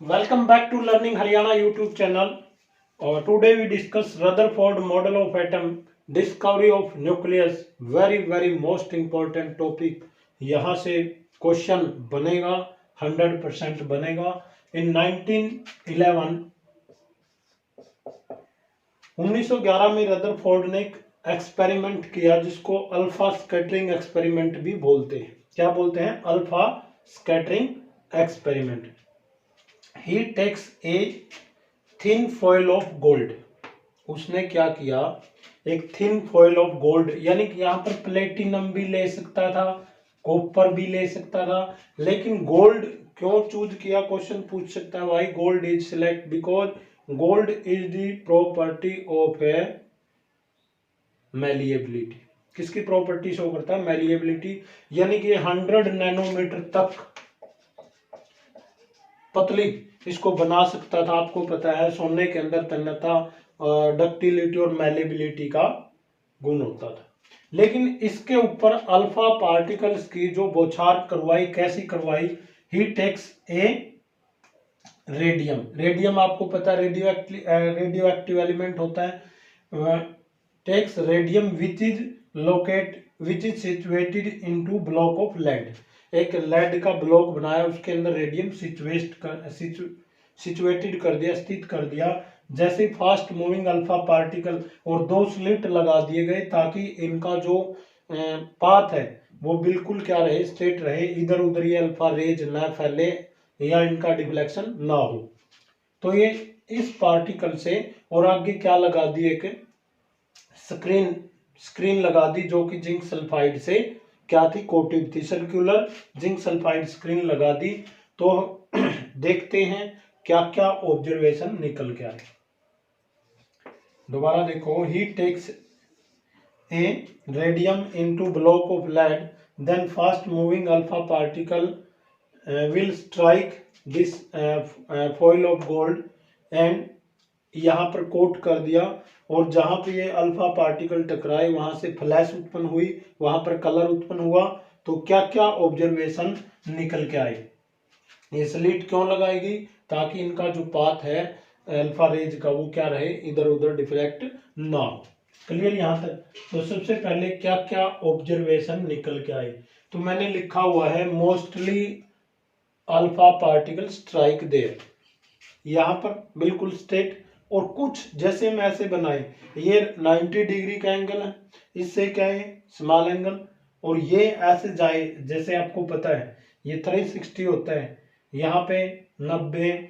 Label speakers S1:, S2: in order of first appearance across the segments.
S1: Welcome back to Learning Haryana YouTube channel. Today we discuss Rutherford model of atom, discovery of nucleus. Very most important topic. यहाँ से question बनेगा, 100% बनेगा. In 1911 में Rutherford ने एक experiment किया जिसको अल्फा स्कैटरिंग एक्सपेरिमेंट भी बोलते हैं. क्या बोलते हैं? Alpha scattering experiment. He takes a thin foil of gold. उसने क्या किया? एक थिन फॉइल ऑफ गोल्ड, यानी कि यहाँ पर प्लेटिनम भी ले सकता था, कॉपर भी ले सकता था, लेकिन गोल्ड क्यों चूज किया? क्वेश्चन पूछ सकता है भाई. Gold is select because gold is the property of A malleability. किसकी प्रॉपर्टी शो करता है? मैलिएबिलिटी. यानी कि 100 नैनोमीटर तक पतली इसको बना सकता था. आपको पता है सोने के अंदर तन्यता, डक्टिलिटी और मैलिएबिलिटी का गुण होता था. लेकिन इसके ऊपर अल्फा पार्टिकल्स की जो बौछार करवाई, कैसी करवाई? He takes a radium. Radium आपको पता है रेडियो एक्टिव एलिमेंट होता है. Takes radium which is situated into block of lead. एक लेड का ब्लॉक बनाया, उसके अंदर रेडियम सिचुएटेड कर दिया, स्थित कर दिया. जैसे फास्ट मूविंग अल्फा पार्टिकल और 2 स्लिट लगा दिए गए ताकि इनका जो पाथ है वो बिल्कुल क्या रहे? स्ट्रेट रहे. इधर उधर ये अल्फा रेज ना फैले या इनका डिफ्लेक्शन ना हो. तो ये इस पार्टिकल से, और आगे क्या लगा दी? एक स्क्रीन लगा दी जो कि जिंक सल्फाइड से क्या थी? कोटेड थी. सर्कुलर जिंक सल्फाइड स्क्रीन लगा दी. तो देखते हैं क्या क्या ऑब्जर्वेशन निकल के आए. दोबारा देखो. He takes a radium into block of lead, then fast moving alpha particle will strike this foil of gold and यहाँ पर कोट कर दिया. और जहां पे ये अल्फा पार्टिकल टकराए वहां से फ्लैश उत्पन्न हुई, वहां पर कलर उत्पन्न हुआ. तो क्या क्या ऑब्जर्वेशन निकल के आए? ये स्लिट क्यों लगाई गई? ताकि इनका जो पाथ है अल्फा रेज का वो क्या रहे? इधर उधर डिफ्लेक्ट ना हो. क्लियर यहां तक? तो सबसे पहले क्या क्या ऑब्जर्वेशन निकल के आए? तो मैंने लिखा हुआ है mostly alpha particle strike there. यहां पर बिल्कुल स्ट्रेट, और कुछ जैसे मैं ऐसे बनाए, ये 90 डिग्री का एंगल है, इससे क्या है? Small angle. और ये ऐसे जाए, जैसे आपको पता है ये 360 होता है, यहाँ पे 90,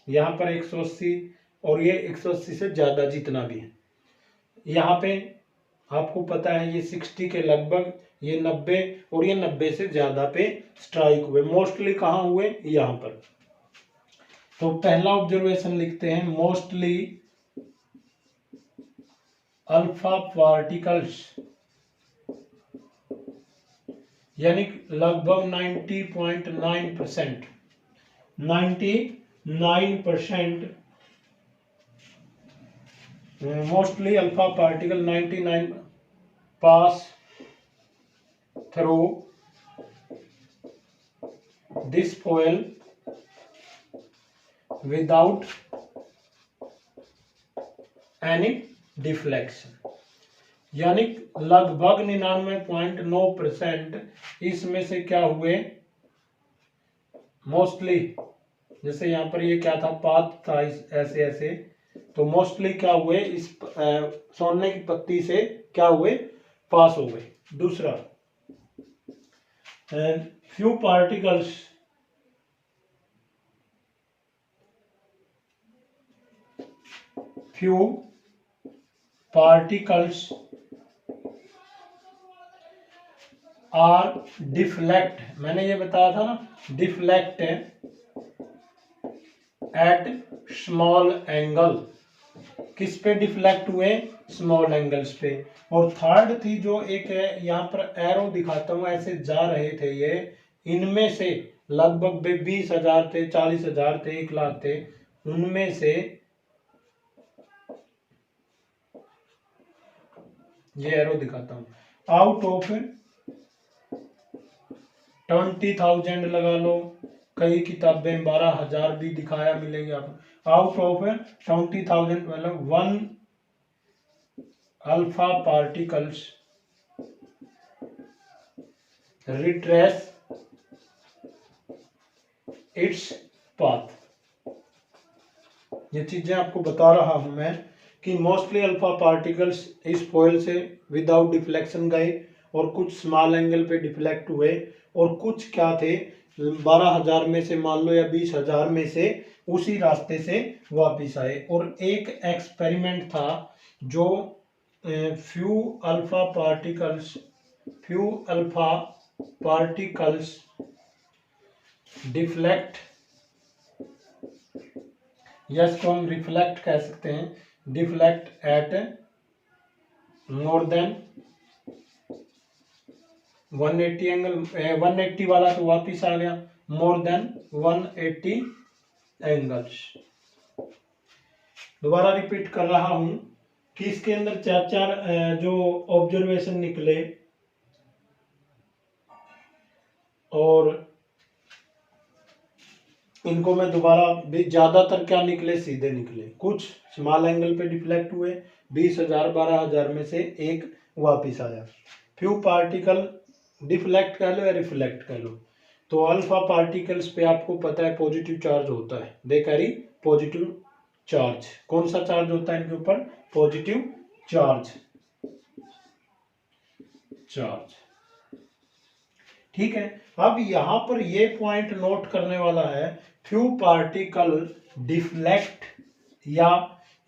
S1: यहाँ पर 180, और ये 180 से ज्यादा जितना भी है. यहाँ पे आपको पता है ये 60 के लगभग, ये 90 और ये 90 से ज्यादा पे स्ट्राइक हुए. मोस्टली कहाँ हुए? यहाँ पर. तो पहला ऑब्जर्वेशन लिखते हैं. मोस्टली अल्फा पार्टिकल्स, यानी लगभग 90.9%, 99% mostly alpha particle 99 pass through this foil without any deflection. यानी लगभग 99.9% इसमें से क्या हुए? मोस्टली, जैसे यहाँ पर ये क्या था? पाथ था ऐसे ऐसे. तो मोस्टली क्या हुए? इस सोने की पत्ती से क्या हुए? पास हो गए. दूसरा, फ्यू पार्टिकल्स आर डिफ्लेक्ट. मैंने ये बताया था ना, डिफ्लेक्ट एट स्मॉल एंगल. किस पे डिफ्लेक्ट हुए? स्मॉल एंगल्स पे. और थर्ड थी जो एक है, यहाँ पर एरो दिखाता हूं, ऐसे जा रहे थे ये. इनमें से लगभग 20,000 थे, 40,000 थे, 1,00,000 थे. उनमें से ये एरो दिखाता हूं, आउट ऑफ 20,000 लगा लो, कई किताबें 12,000 भी दिखाया मिलेगी आपको। आउट ऑफ 20,000 मतलब 1 alpha particles retrace its path. ये चीजें आपको बता रहा हूं मैं कि मोस्टली अल्फा पार्टिकल्स इस फॉइल से विदाउट डिफ्लेक्शन गए और कुछ स्मॉल एंगल पे डिफ्लेक्ट हुए और कुछ क्या थे 12,000 में से मान लो या 20,000 में से उसी रास्ते से वापिस आए। और एक एक्सपेरिमेंट था जो फ्यू अल्फा पार्टिकल्स डिफ्लेक्ट या इसको हम रिफ्लेक्ट कह सकते हैं, deflect at more than 180 angle. 180 वाला तो वापिस आ गया, मोर देन 180 एंगल्स। दोबारा रिपीट कर रहा हूं कि इसके अंदर चार चार जो ऑब्जर्वेशन निकले और इनको मैं दोबारा भी, ज्यादातर क्या निकले सीधे निकले, कुछ स्मॉल एंगल पे डिफ्लेक्ट हुए, 20,000 12,000 में से एक वापिस आया। फ्यू पार्टिकल डिफ्लेक्ट कह लो या रिफ्लेक्ट कह लो। तो अल्फा पार्टिकल्स पे आपको पता है पॉजिटिव चार्ज होता है, दे कैरी पॉजिटिव चार्ज। कौन सा चार्ज होता है इनके ऊपर? Positive charge. ठीक है। अब यहां पर ये पॉइंट नोट करने वाला है, फ्यू पार्टिकल डिफ्लेक्ट या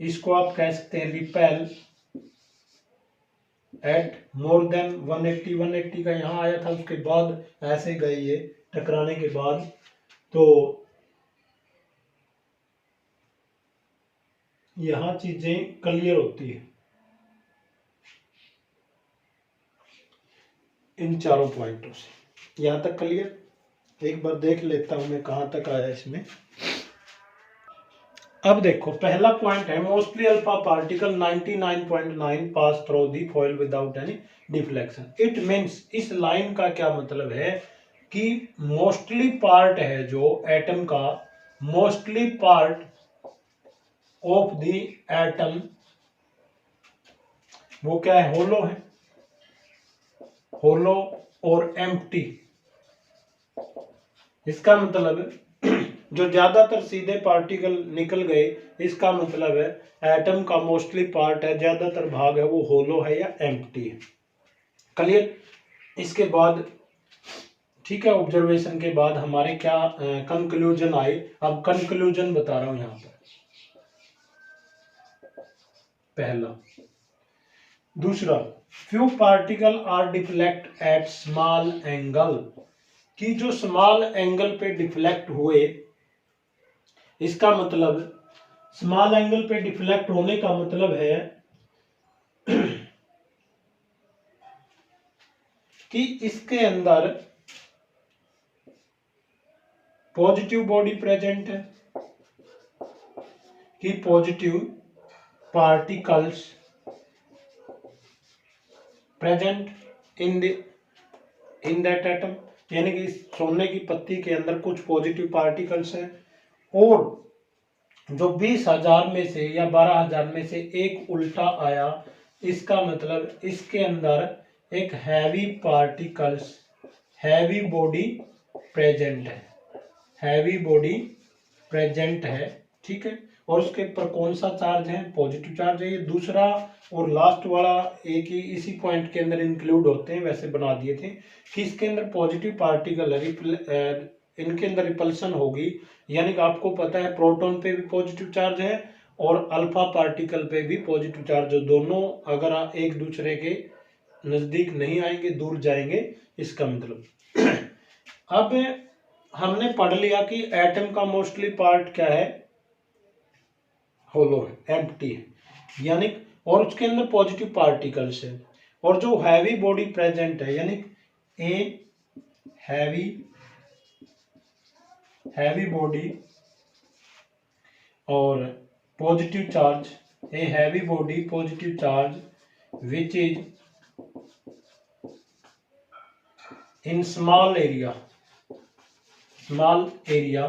S1: इसको आप कह सकते हैं रिपेल एट मोर देन 180 का यहां आया था, उसके बाद ऐसे गए ये टकराने के बाद। तो यहां चीजें क्लियर होती है इन चारों पॉइंटों से। यहां तक क्लियर? एक बार देख लेता हूं मैं कहां तक आया इसमें। अब देखो पहला पॉइंट है, mostly alpha particle 99.9 pass through the foil without any deflection. It means, इस लाइन का क्या मतलब है कि मोस्टली पार्ट है जो एटम का, mostly part of the atom वो क्या है? होलो है, होलो और एम्प्टी। इसका मतलब जो ज्यादातर सीधे पार्टिकल निकल गए, इसका मतलब है एटम का मोस्टली पार्ट है, ज्यादातर भाग है वो होलो है या एम्प्टी है। क्लियर? इसके बाद ठीक है, ऑब्जर्वेशन के बाद हमारे क्या कंक्लूजन आए, अब कंक्लूजन बता रहा हूं यहां पर। पहला। दूसरा, few particle are deflect at small angle, कि जो स्मॉल एंगल पे डिफ्लेक्ट हुए, इसका मतलब स्मॉल एंगल पे डिफ्लेक्ट होने का मतलब है कि इसके अंदर पॉजिटिव बॉडी प्रेजेंट है, कि positive particles present in that atom, यानी कि सोने की पत्ती के अंदर कुछ पॉजिटिव पार्टिकल्स हैं। और जो 20,000 में से या 12,000 में से एक उल्टा आया, इसका मतलब इसके अंदर एक heavy particles, heavy body present है, हैवी बॉडी प्रेजेंट है। ठीक है। और उसके ऊपर कौन सा चार्ज है? पॉजिटिव चार्ज है। ये दूसरा और लास्ट वाला एक ही इसी पॉइंट के अंदर इंक्लूड होते हैं, वैसे बना दिए थे कि इसके अंदर पॉजिटिव पार्टिकल है, इनके अंदर रिपल्सन होगी, यानी कि आपको पता है प्रोटॉन पे भी पॉजिटिव चार्ज है और अल्फा पार्टिकल पे भी पॉजिटिव चार्ज, दोनों अगर एक दूसरे के नजदीक नहीं आएंगे, दूर जाएंगे, इसका मतलब अब हमने पढ़ लिया कि एटम का मोस्टली पार्ट क्या है? होलो है, एम्प्टी है, यानी और उसके अंदर पॉजिटिव पार्टिकल्स है। और जो हैवी बॉडी प्रेजेंट है, यानी ए हैवी बॉडी और positive charge, a heavy body positive charge which is in small area, small area,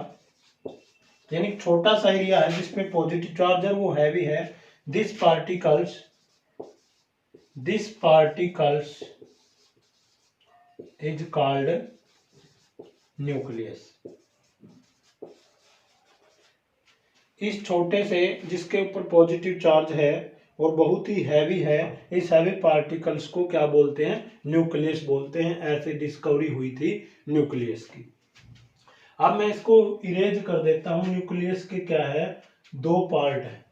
S1: यानी छोटा सा एरिया है जिसपे पॉजिटिव चार्ज है, वो हैवी है। This particles is called nucleus. इस छोटे से जिसके ऊपर पॉजिटिव चार्ज है और बहुत ही हैवी है, इस हैवी पार्टिकल्स को क्या बोलते हैं? न्यूक्लियस बोलते हैं। ऐसे डिस्कवरी हुई थी न्यूक्लियस की। अब मैं इसको इरेज कर देता हूं। न्यूक्लियस के क्या है? दो पार्ट है,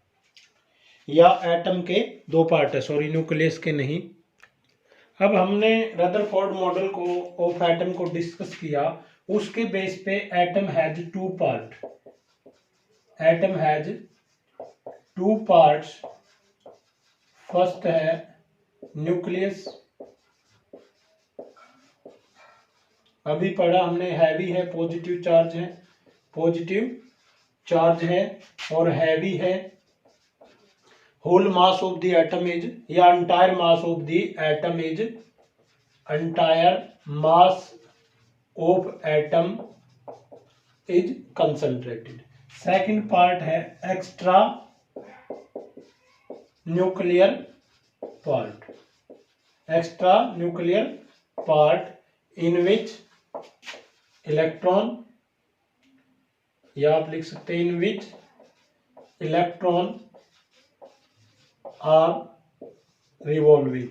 S1: या एटम के दो पार्ट है, सॉरी न्यूक्लियस के नहीं। अब हमने रदरफोर्ड मॉडल को ऑफ एटम को डिस्कस किया, उसके बेस पे atom has two part. Atom has two parts. First है न्यूक्लियस, अभी पढ़ा हमने, हैवी है, पॉजिटिव चार्ज है और हैवी है। Whole mass of the atom is, या entire mass of the atom is, entire mass of atom is concentrated. Second part है extra nuclear part in which electron, या आप लिख सकते हैं in which electron are revolving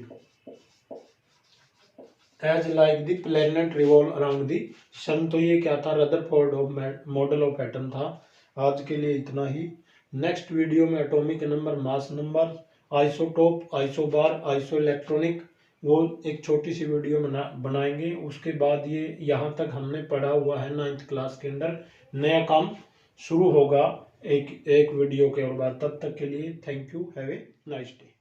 S1: as like the planet revolve around the sun. तो ये क्या था? रदरफोर्ड मॉडल ऑफ एटम था। आज के लिए इतना ही। नेक्स्ट वीडियो में atomic number, mass number, isotope, isobar, iso electronic, वो एक छोटी सी वीडियो बनाएंगे। उसके बाद ये यहाँ तक हमने पढ़ा हुआ है 9th क्लास के अंदर, नया काम शुरू होगा एक वीडियो के और बाद। तब तक के लिए thank you, have a nice day.